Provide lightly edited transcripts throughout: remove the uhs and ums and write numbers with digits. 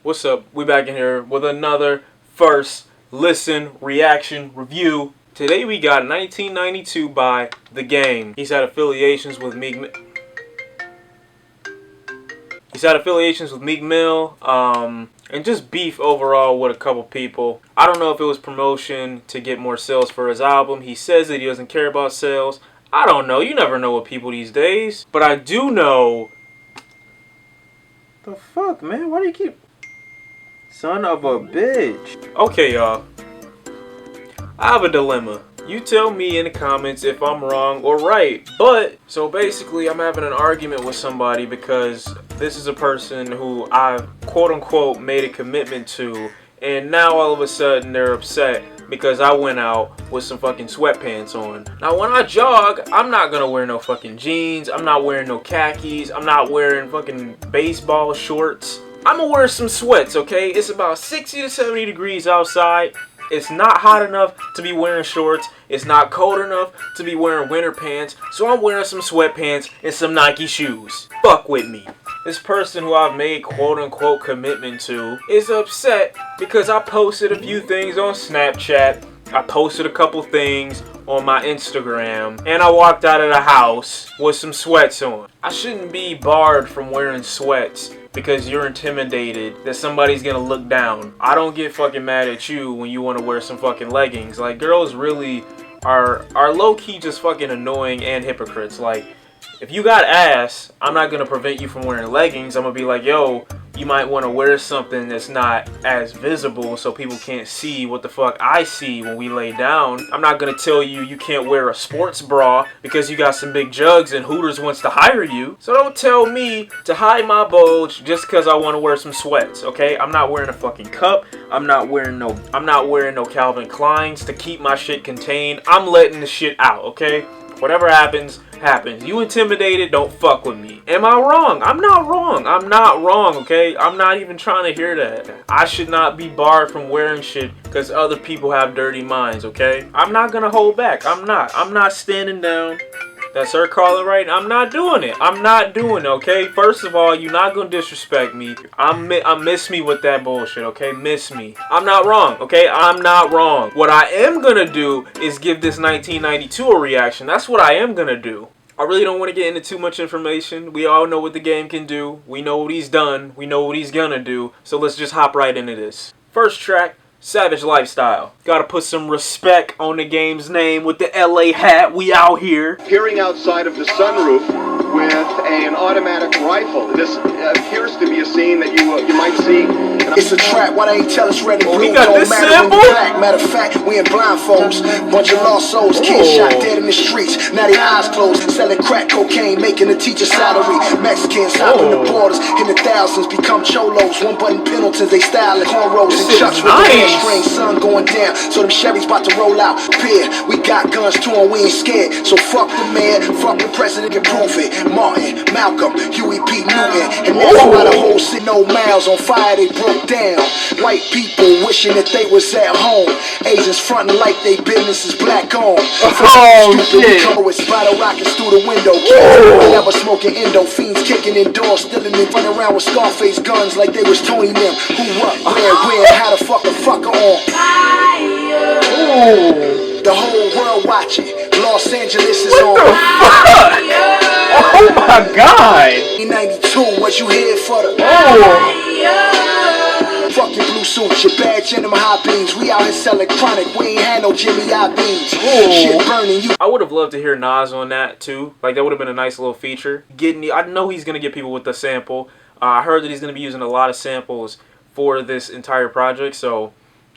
What's up? We back in here with another first listen reaction review. Today we got 1992 by The Game. He's had affiliations with Meek Mill. And just beef overall with a couple people. I don't know if it was promotion to get more sales for his album. He says that he doesn't care about sales. I don't know. You never know with people these days. But I do know... The fuck, man? Why do you keep... Son of a bitch. Okay, y'all. I have a dilemma. You tell me in the comments if I'm wrong or right. But, so basically I'm having an argument with somebody because this is a person who I've quote-unquote made a commitment to, and now all of a sudden they're upset because I went out with some fucking sweatpants on. Now when I jog, I'm not gonna wear no fucking jeans, I'm not wearing no khakis, I'm not wearing fucking baseball shorts. I'm gonna wear some sweats, okay? It's about 60 to 70 degrees outside. It's not hot enough to be wearing shorts. It's not cold enough to be wearing winter pants. So I'm wearing some sweatpants and some Nike shoes. Fuck with me. This person who I've made quote-unquote commitment to is upset because I posted a few things on Snapchat. I posted a couple things on my Instagram. And I walked out of the house with some sweats on. I shouldn't be barred from wearing sweats because you're intimidated that somebody's gonna look down. I don't get fucking mad at you when you want to wear some fucking leggings. Like, girls really are low-key just fucking annoying and hypocrites. Like, if you got ass, I'm not gonna prevent you from wearing leggings. I'm gonna be like, yo, you might want to wear something that's not as visible so people can't see what the fuck I see when we lay down. I'm not gonna tell you you can't wear a sports bra because you got some big jugs and Hooters wants to hire you. So don't tell me to hide my bulge just because I want to wear some sweats, okay? I'm not wearing a fucking cup. I'm not wearing no Calvin Kleins to keep my shit contained. I'm letting the shit out, okay? Whatever happens, happens. You intimidated, don't fuck with me. Am I wrong? I'm not wrong. I'm not wrong, okay? I'm not even trying to hear that. I should not be barred from wearing shit because other people have dirty minds, okay? I'm not gonna hold back. I'm not standing down. That's her calling right. I'm not doing it. I'm not doing it, okay? First of all, you're not gonna disrespect me. I miss me with that bullshit, okay? Miss me. I'm not wrong, okay? I'm not wrong. What I am gonna do is give this 1992 a reaction. That's what I am gonna do. I really don't want to get into too much information. We all know what The Game can do. We know what he's done. We know what he's gonna do. So let's just hop right into this. First track. Savage Lifestyle. Gotta put some respect on The Game's name with the LA hat. We out here. Peering outside of the sunroof with an automatic rifle. This appears to be a scene that you might see. It's a trap. Why they ain't tell us red and blue? He got this sample? Matter of fact, we in blindfolds. Bunch of lost souls, kids shot dead in the streets. Now their eyes closed, selling crack cocaine, making a teacher salary. Mexicans hopping the borders in the thousands, become cholos. One button Pendletons, they style like cornrows and chucks with the hamstring. Sun going down, so them Chevys about to roll out. Peer, we got guns too and we ain't scared. So fuck the man, fuck the president can prove it. Martin, Malcolm, Huey P. Newton, and that's why the whole city no miles on fire they broke down. White people wishing that they was at home. Asians fronting like they business is black owned. Oh shit! It's bottle rockets through the window. Never smoking endo, fiends kicking indoors, stealing and running around with Scarface guns like they was Tony them. Who up, where, how the fucker on? Ooh. The whole world watching. Los Angeles is what on. The fuck? Oh my god! 92, what you here for the? Fuck your blue suits, your badge and them high beams. We out here selling chronic. We ain't had no Jimmy I beans. Shit burning you. I would have loved to hear Nas on that too. Like, that would have been a nice little feature. I know he's gonna get people with the sample. I heard that he's gonna be using a lot of samples for this entire project, so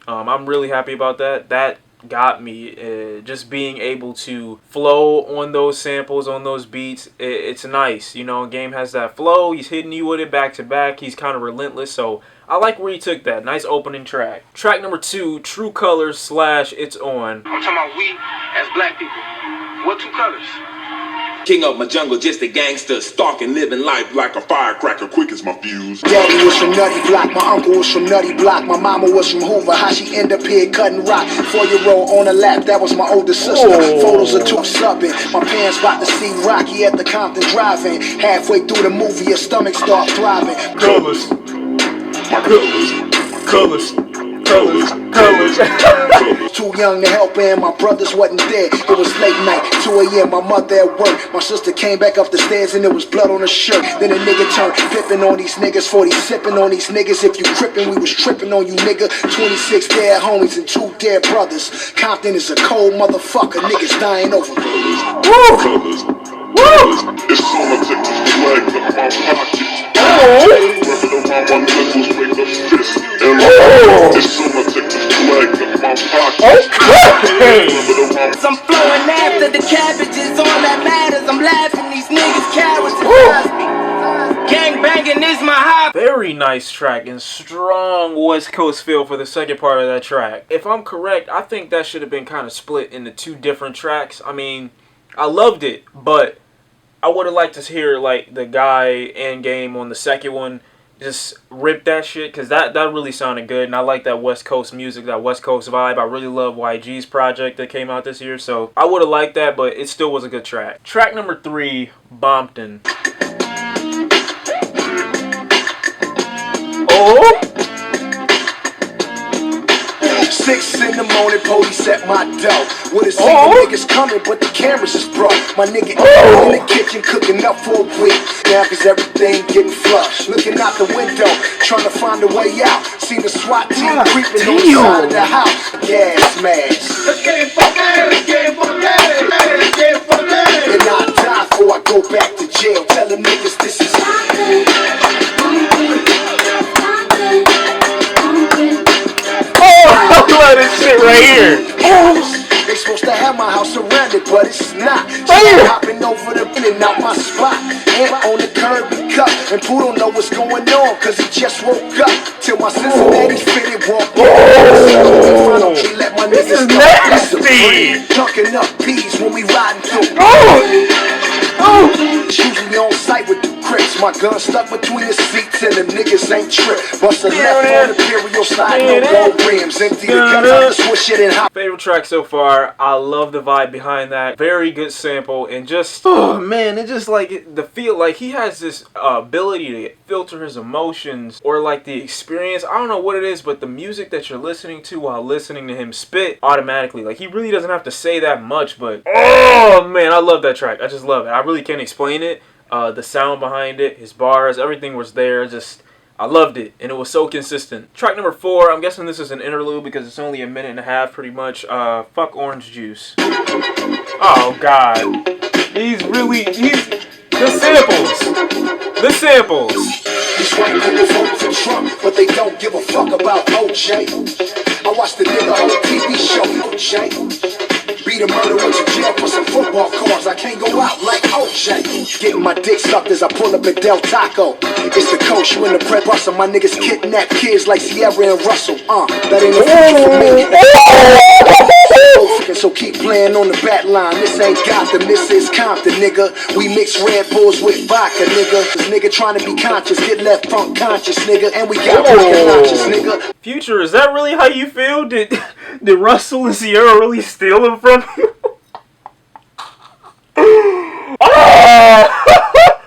I'm really happy about that. That got me. Just being able to flow on those samples, on those beats, it's nice. You know, Game has that flow. He's hitting you with it back to back. He's kind of relentless, so I like where he took that. Nice opening track. Track number 2, True Colors / It's On. I'm talking about we as black people. What two colors? King of my jungle, just a gangster, stalking, living life like a firecracker, quick as my fuse. Daddy was from Nutty Block, my uncle was from Nutty Block, my mama was from Hoover. How she end up here cutting rock? 4-year-old on a lap, that was my older sister. Photos of two subbing. My parents about to see Rocky at the Compton driving. Halfway through the movie, her stomach start throbbing. Colors. Colors. Too young to help and my brothers wasn't there. It was late night, 2 a.m. My mother at work. My sister came back up the stairs and there was blood on her shirt. Then a nigga turned pippin' on these niggas, 40 sippin' on these niggas. If you crippin', we was trippin' on you, nigga. 26 dead homies and 2 dead brothers. Compton is a cold motherfucker. Niggas dying over. It's on a tick to flag in my pocket. I'm flowing after the cabbages, all that matters. I'm laughing, these niggas cowards. Gang banging is my hobby. Very nice track and strong West Coast feel for the second part of that track. If I'm correct, I think that should have been kind of split into 2 different tracks. I mean, I loved it, but I would have liked to hear like the guy and Game on the second one just rip that shit, because that really sounded good, and I like that West Coast music, that West Coast vibe. I really love YG's project that came out this year, so I would have liked that, but it still was a good track. Track number 3, Bompton. Oh! 6 in the morning, police at my door. Would've seen the niggas coming, but the cameras is broke. My nigga in the kitchen cooking up for a week. Now cause everything getting flushed. Looking out the window, trying to find a way out. See the SWAT team creeping on the side of the house. Gas mask. Let's get it for that, let's get it for that, let's get it for that. And I die before I go back to jail. Tell them niggas this is This shit right here. They supposed to have my house surrounded, but it's not. So hopping over the in and out my spot. And on the curb he cut. And Pooh don't know what's going on, cause he just woke up. Till my Cincinnati fitted walk on. He let my niggas go. Dunking up bees when we riding through. Usually on sight with the crips. My gun stuck between the seats and the niggas ain't trip. Bust a left on the Imperial side, no gold rims. Empty the guns, switch it and hop. Favorite track so far. I love the vibe behind that. Very good sample, and just, oh man, it just like the feel like he has this ability to filter his emotions, or like the experience. I don't know what it is, but the music that you're listening to while listening to him spit automatically, like he really doesn't have to say that much, but oh man, I love that track. I just love it. I really can't explain it. The sound behind it, his bars, everything was there. Just, I loved it, and it was so consistent. Track number 4, I'm guessing this is an interlude because it's only a minute and a half pretty much. Fuck Orange Juice. Oh God, the samples. These white people vote for Trump, but they don't give a fuck about OJ. I watched the nigga on the TV show, OJ. Beat a murder, went to jail for some football cards. I can't go out like OJ. Getting my dick sucked as I pull up at Del Taco. It's the coach, you in the prep bustle. My niggas kidnap kids like Sierra and Russell. That ain't a future for me. So keep playing on the bat line. This ain't Gotham, this is Compton, nigga. We mix Red Bulls with vodka, nigga. This nigga trying to be conscious, get left front conscious, nigga. And we got conscious, nigga. Future, is that really how you feel? Did Russell and Sierra really steal him from you?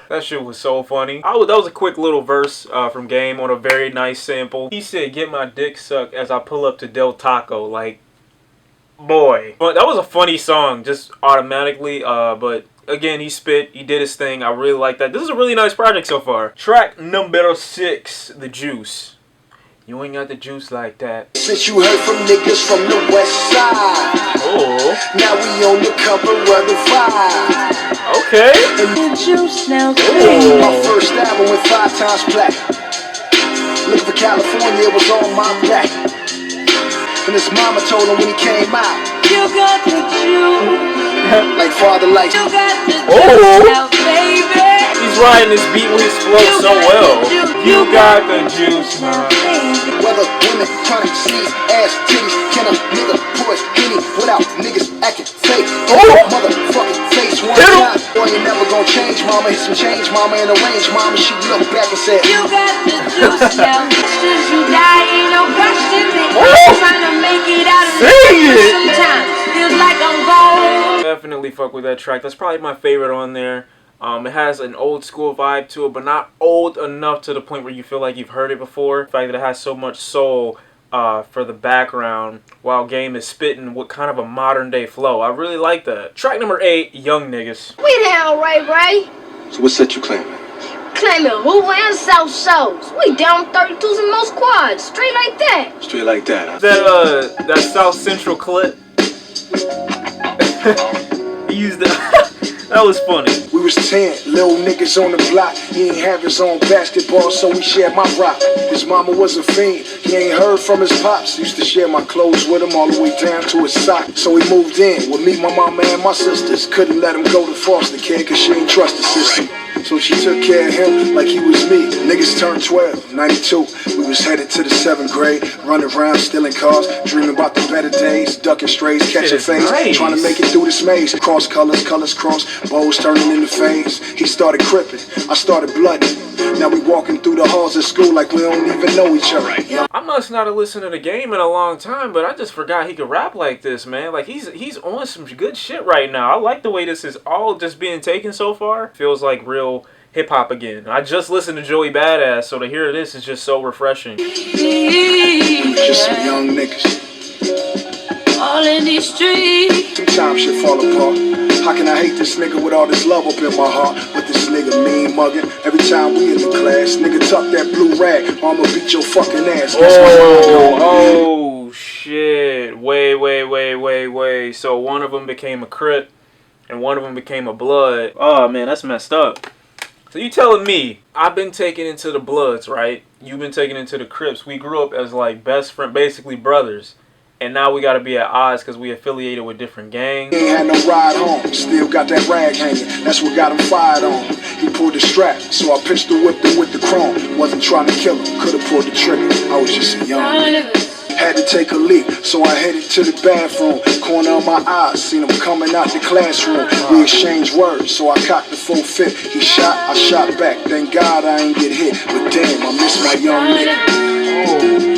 That shit was so funny. That was a quick little verse from Game on a very nice sample. He said, "Get my dick sucked as I pull up to Del Taco." Like, boy. But that was a funny song, just automatically. But again, he spit, he did his thing. I really like that. This is a really nice project so far. Track number 6, The Juice. You ain't got the juice like that. Since you heard from niggas from the west side, now we on the cover of the Vibe. Okay. And the juice now. My first album went 5 times platinum. Look for California, it was on my back. And his mama told him when he came out, "You got the juice." Like father, like, "You got the juice now, baby." He's riding this beat with his flow so well. You got the juice now. Whether women trying to seize ass titties, can a nigga pour his Henny without niggas acting fake? Motherfucking face one time. Boy, you never gonna change, mama. Hit some change, mama, and arrange, mama. She looked back and said, "You got the juice now. Should you die, ain't no question. I'm trying to make it out of this. Sometimes feels like I'm gone." Definitely fuck with that track. That's probably my favorite on there. It has an old school vibe to it, but not old enough to the point where you feel like you've heard it before. The fact that it has so much soul for the background while Game is spitting with kind of a modern day flow. I really like that. Track number 8, Young Niggas. We down, Ray. So what set you claiming? Claiming Who and South Shows. We down 32s and most quads. Straight like that. Straight like that, huh? That South Central clip. He used that. That was funny. We was 10, little niggas on the block. He ain't have his own basketball, so he shared my rock. His mama was a fiend. He ain't heard from his pops. Used to share my clothes with him all the way down to his sock. So he moved in with me, my mama, and my sisters. Couldn't let him go to foster care, cause she ain't trust the system. So she took care of him like he was me. Niggas turned 12, 92. We was headed to the 7th grade. Running around, stealing cars. Dreaming about the better days. Ducking strays, catching fades. Nice. Trying to make it through this maze. Cross colors, colors cross. Bows turning into fades. He started crippin', I started blooding. Now we walking through the halls of school like we don't even know each other. I must not have listened to the Game in a long time, but I just forgot he could rap like this, man. Like he's on some good shit right now. I like the way this is all just being taken so far. Feels like real hip hop again. I just listened to Joey Badass, so to hear this is just so refreshing. Just some young niggas. All in these streets. Sometimes shit fall apart. How can I hate this nigga with all this love up in my heart? But this nigga mean mugging. Every time we in the class, nigga tuck that blue rag. I'ma beat your fucking ass. Oh shit. Wait. So one of them became a Crip and one of them became a Blood. Oh man, that's messed up. So you telling me I've been taken into the Bloods, right? You've been taken into the Crips. We grew up as like best friend, basically brothers. And now we gotta be at odds because we affiliated with different gangs. He ain't had no ride home, still got that rag hanging. That's what got him fired on. He pulled the strap, so I pistol whipped him with the chrome. Wasn't trying to kill him, could've pulled the trigger. I was just a young nigga. Had to take a leap, so I headed to the bathroom. Corner of my eye, seen him coming out the classroom. We exchanged words, so I cocked the full fit. He shot, I shot back. Thank God I ain't get hit, but damn, I miss my young nigga.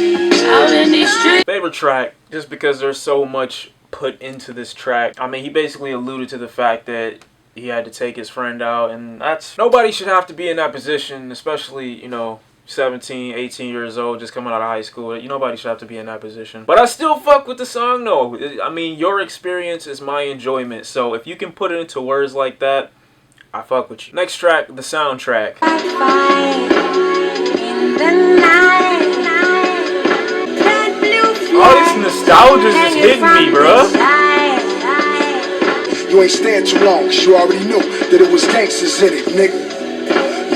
Favorite track, just because there's so much put into this track. I mean, he basically alluded to the fact that he had to take his friend out, and that's, nobody should have to be in that position, especially, you know, 17, 18 years old, just coming out of high school. Nobody should have to be in that position. But I still fuck with the song though. I mean, your experience is my enjoyment, so if you can put it into words like that, I fuck with you. Next track, the soundtrack. All this nostalgia is just hitting me, bruh. You ain't stand too long, cause you already knew that it was gangsters in it, nigga.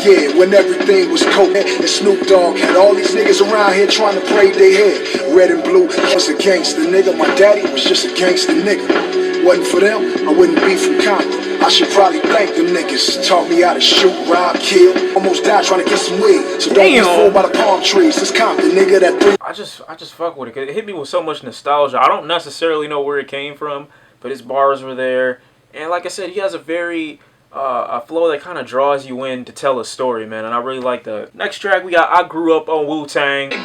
Yeah, when everything was coke and Snoop Dogg had all these niggas around here trying to braid their head. Red and blue, I was a gangster nigga. My daddy was just a gangster nigga. Wasn't for them, I wouldn't be from Compton. I should probably thank them niggas. Taught me how to shoot, rob, kill. Almost died trying to get some weed. So don't be fooled by the palm trees. It's Compton, nigga. That three. I just fuck with it. It hit me with so much nostalgia. I don't necessarily know where it came from, but his bars were there. And like I said, he has a very a flow that kind of draws you in to tell a story, man, and I really like that. Next track, we got I Grew Up On Wu-Tang. Got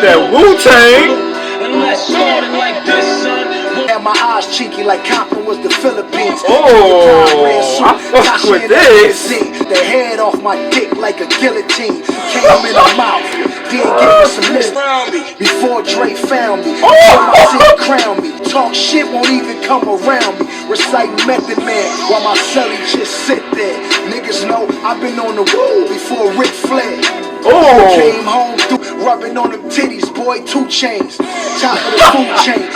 that Wu-Tang. And my eyes cheeky like Compton was the Philippines. Oh, I fuck with this. The head off my dick like a guillotine. Came in the mouth. Then give me some list. Before Dre found me. My city crowned me. Talk shit won't even come around me. Reciting Method Man while my celly just sit there. Niggas know I've been on the woo before Rick Flair. Came home through rubbing on them titties, boy, 2 chains. Top of the food chain.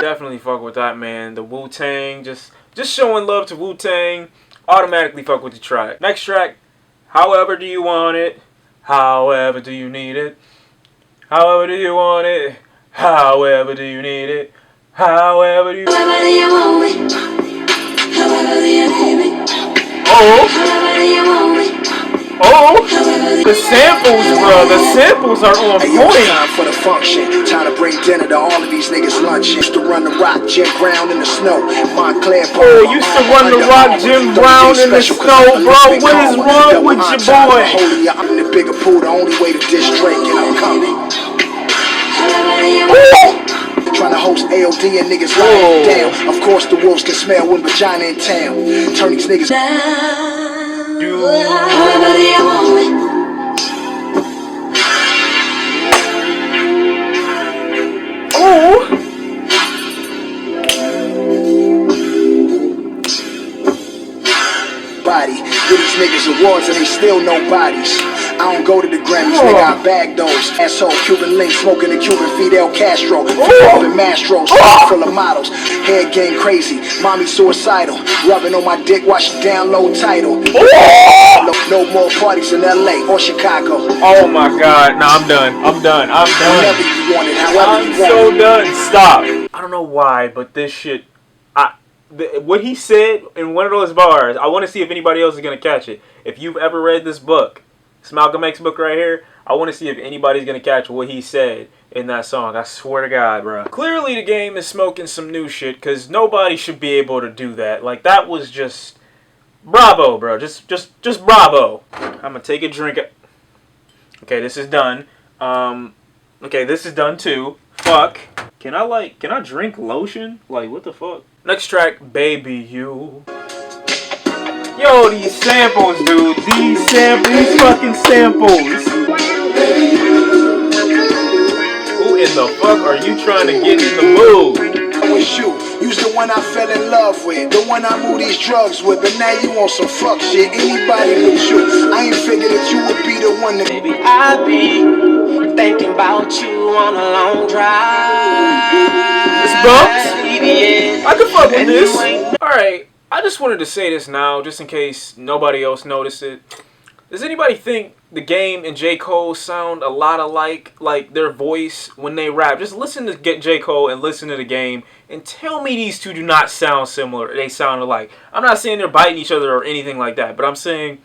Definitely fuck with that, man. The Wu-Tang, just showing love to Wu-Tang. Automatically fuck with the track. Next track, However Do You Want It? However Do You Need It? However do you want it? However do you need it? However do you want it? However do you need it? Oh, the samples, bro. The samples are on point. Time for the function. Time to bring dinner to all of these niggas lunch. Used to run the rock, Jim Brown in the snow. Montclair. Oh, used to run the rock, Jim Brown in the snow, bro. What is wrong with your boy? I'm the bigger pool, the only way to diss Drake, and I'm coming. Trying to host AOD and niggas lying down. Of course the wolves can smell when vagina in town. Turn these niggas body. Give these niggas awards and they still nobodies. I don't go to the Grammys, nigga, I bag those. Asshole, Cuban link, smoking a Cuban Fidel Castro. Up Mastros, full of models. Head game crazy, mommy suicidal. Rubbing on my dick while she download title. No more parties in LA or Chicago. Oh my god, nah, I'm done. I'm done. Whenever you want it, however you want it. I'm so done. Stop. I don't know why, but this shit, what he said in one of those bars, I want to see if anybody else is going to catch it. If you've ever read this book, this Malcolm X book right here, I want to see if anybody's going to catch what he said in that song. I swear to God, bro. Clearly the game is smoking some new shit, because nobody should be able to do that. Like, that was just bravo, bro. Just bravo. I'm going to take a drink. Okay, this is done. Okay, this is done too. Fuck. Can I drink lotion? Like, what the fuck? Next track, Baby You. Yo, these samples, dude. These fucking samples. Who in the fuck are you trying to get in the mood? You's the one I fell in love with, the one I moved these drugs with, but now you want some fuck shit. Anybody but you. I ain't figured that you would be the one that. Baby, I be thinking about you on a long drive. This Bumps? I can fuck with this. Alright, I just wanted to say this now, just in case nobody else noticed it. Does anybody think the Game and J. Cole sound a lot alike, like their voice when they rap? Just listen to J. Cole and listen to the Game and tell me these two do not sound similar. They sound alike. I'm not saying they're biting each other or anything like that, but I'm saying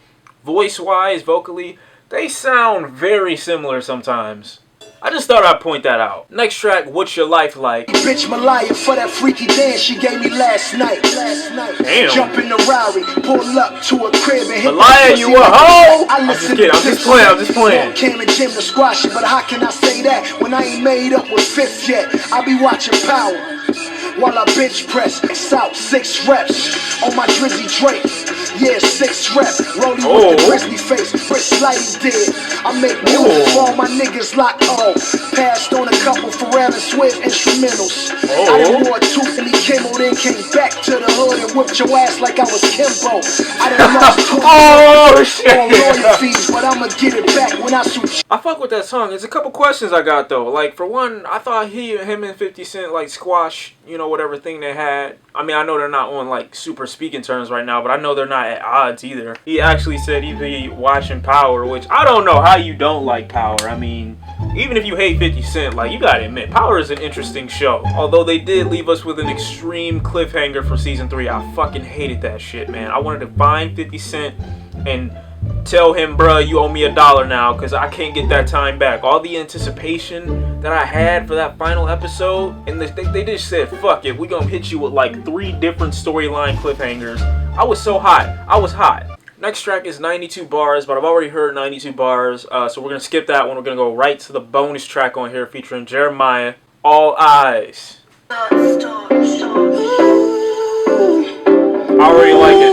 voice-wise, vocally, they sound very similar sometimes. I just thought I'd point that out. Next track, What's Your Life Like? Bitch Malaya for that freaky dance she gave me last night. Damn. Jump in the Rari, pull up to a crib and hit Malaya, you a hoe? I'm just kidding. I'm just playing. Came in gym to squash it, but how can I say that when I ain't made up with fifth yet? I be watching Power while I bench press. South 6 reps on my Drizzy Drake. Yeah, 6 reps. Rolling with the crispy face. Chris Slighty did. I make music for all my niggas like passed on a couple Pharrell and Swift instrumentals. I done wore a tooth and he came on in, came back to the hood and whipped your ass like I was Kimbo. I done lost $2 on lawyer fees, but I'ma get it back when I shoot. I fuck with that song. There's a couple questions I got though. Like, for one, I thought him and 50 Cent like squash, you know, whatever thing they had. I mean, I know they're not on like super speaking terms right now, but I know they're not at odds either. He actually said he'd be watching Power, which I don't know how you don't like Power. I mean, even if you hate 50 Cent, like, you gotta admit, Power is an interesting show. Although they did leave us with an extreme cliffhanger for season 3. I fucking hated that shit, man. I wanted to find 50 Cent and tell him, bruh, you owe me $1 now, because I can't get that time back. All the anticipation that I had for that final episode, and they just said, fuck it, we gonna hit you with like 3 different storyline cliffhangers. I was so hot. I was hot. Next track is 92 bars, but I've already heard 92 bars, so we're going to skip that one. We're going to go right to the bonus track on here featuring Jeremih, All Eyes. I already like it.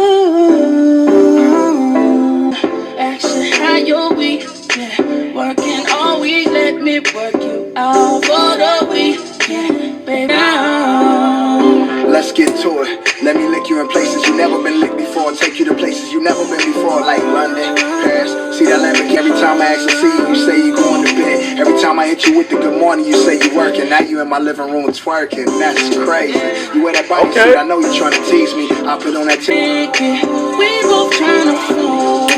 Action, how your week, yeah. Working all week, let me work you out for the weekend, baby. Let's get to it. Let me lick you in places you never been licked before. Take you to places you never been before, like London, Paris. See that Lamborghini every time I ask to see you, say you going to bed. Every time I hit you with the good morning, you say you working. Now you in my living room twerking. That's crazy. You wear that body suit, I know you trying to tease me. I put on that we both trying to fall.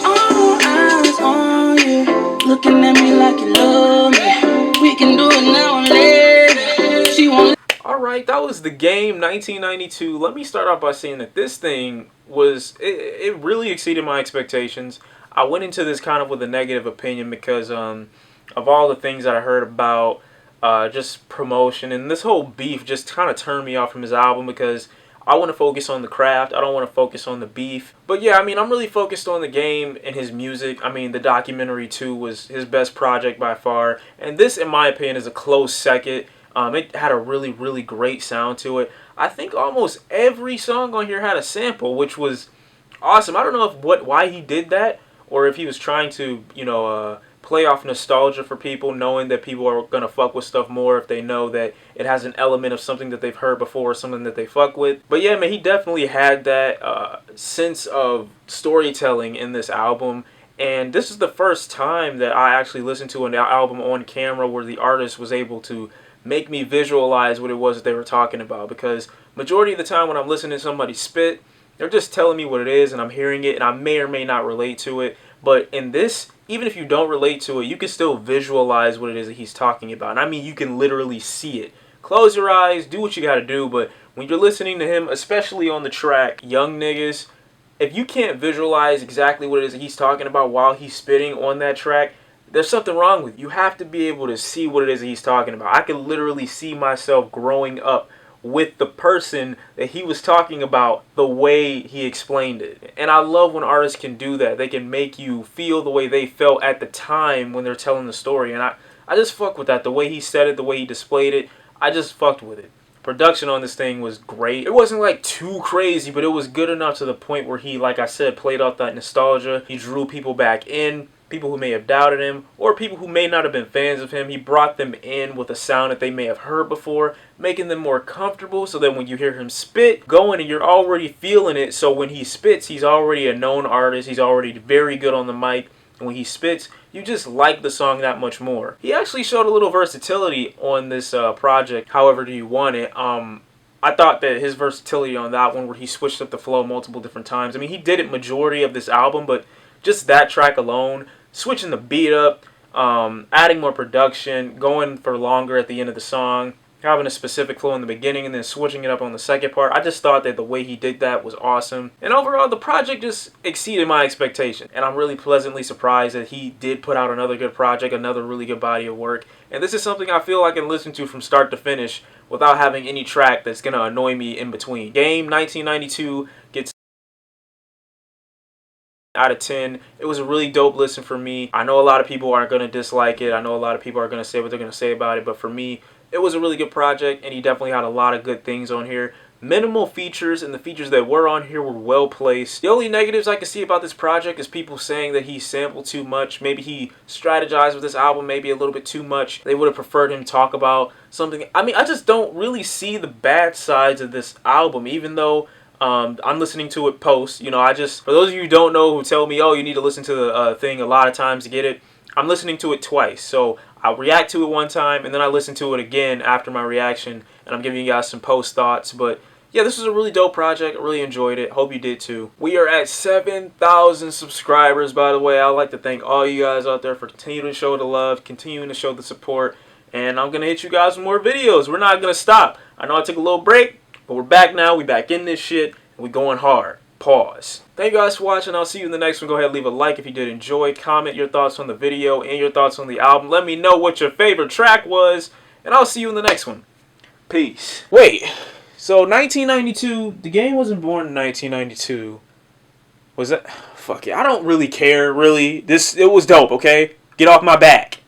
All eyes on you, looking at me like you love me. We can do it now and later. She won't. Alright, that was The Game 1992. Let me start off by saying that this thing was, it really exceeded my expectations. I went into this kind of with a negative opinion because of all the things that I heard about just promotion, and this whole beef just kind of turned me off from his album because I want to focus on the craft. I don't want to focus on the beef. But yeah, I mean, I'm really focused on The Game and his music. I mean, the documentary too was his best project by far, and this, in my opinion, is a close second. It had a really, really great sound to it. I think almost every song on here had a sample, which was awesome. I don't know why he did that, or if he was trying to, play off nostalgia for people, knowing that people are gonna fuck with stuff more if they know that it has an element of something that they've heard before or something that they fuck with. But yeah, man, he definitely had that sense of storytelling in this album. And this is the first time that I actually listened to an album on camera where the artist was able to make me visualize what it was that they were talking about. Because majority of the time when I'm listening to somebody spit, they're just telling me what it is and I'm hearing it and I may or may not relate to it. But in this, even if you don't relate to it, you can still visualize what it is that he's talking about. And I mean, you can literally see it. Close your eyes, do what you gotta do, but when you're listening to him, especially on the track Young Niggas, if you can't visualize exactly what it is that he's talking about while he's spitting on that track, there's something wrong with you. You have to be able to see what it is that he's talking about. I can literally see myself growing up with the person that he was talking about the way he explained it. And I love when artists can do that. They can make you feel the way they felt at the time when they're telling the story. And I just fuck with that. The way he said it, the way he displayed it, I just fucked with it. Production on this thing was great. It wasn't like too crazy, but it was good enough to the point where he, like I said, played off that nostalgia. He drew people back in. People who may have doubted him, or people who may not have been fans of him. He brought them in with a sound that they may have heard before, making them more comfortable so that when you hear him spit, going and you're already feeling it. So when he spits, he's already a known artist. He's already very good on the mic. And when he spits, you just like the song that much more. He actually showed a little versatility on this project, however do you want it. I thought that his versatility on that one, where he switched up the flow multiple different times. I mean, he did it majority of this album, but just that track alone, switching the beat up, adding more production, going for longer at the end of the song, having a specific flow in the beginning and then switching it up on the second part. I just thought that the way he did that was awesome. And overall, the project just exceeded my expectation. And I'm really pleasantly surprised that he did put out another good project, another really good body of work. And this is something I feel I can listen to from start to finish without having any track that's going to annoy me in between. Game 1992 gets out of 10. It was a really dope listen for me. I know a lot of people aren't going to dislike it. I know a lot of people are going to say what they're going to say about it. But for me, it was a really good project, and he definitely had a lot of good things on here. Minimal features, and the features that were on here were well placed. The only negatives I can see about this project is people saying that he sampled too much. Maybe he strategized with this album maybe a little bit too much. They would have preferred him talk about something. I mean, I just don't really see the bad sides of this album, even though I'm listening to it post. For those of you who don't know, who tell me, oh, you need to listen to the thing a lot of times to get it, I'm listening to it twice. So I'll react to it one time, and then I listen to it again after my reaction, and I'm giving you guys some post thoughts. But yeah, this was a really dope project. I really enjoyed it. Hope you did too. We are at 7,000 subscribers, by the way. I'd like to thank all you guys out there for continuing to show the love, continuing to show the support, and I'm going to hit you guys with more videos. We're not going to stop. I know I took a little break, but we're back now. We back in this shit, and we going hard. Pause. Thank you guys for watching. I'll see you in the next one. Go ahead and leave a like if you did enjoy. Comment your thoughts on the video and your thoughts on the album. Let me know what your favorite track was, and I'll see you in the next one. Peace. Wait, so 1992, the game wasn't born in 1992. Was that? Fuck it. I don't really care, really. It was dope, okay? Get off my back.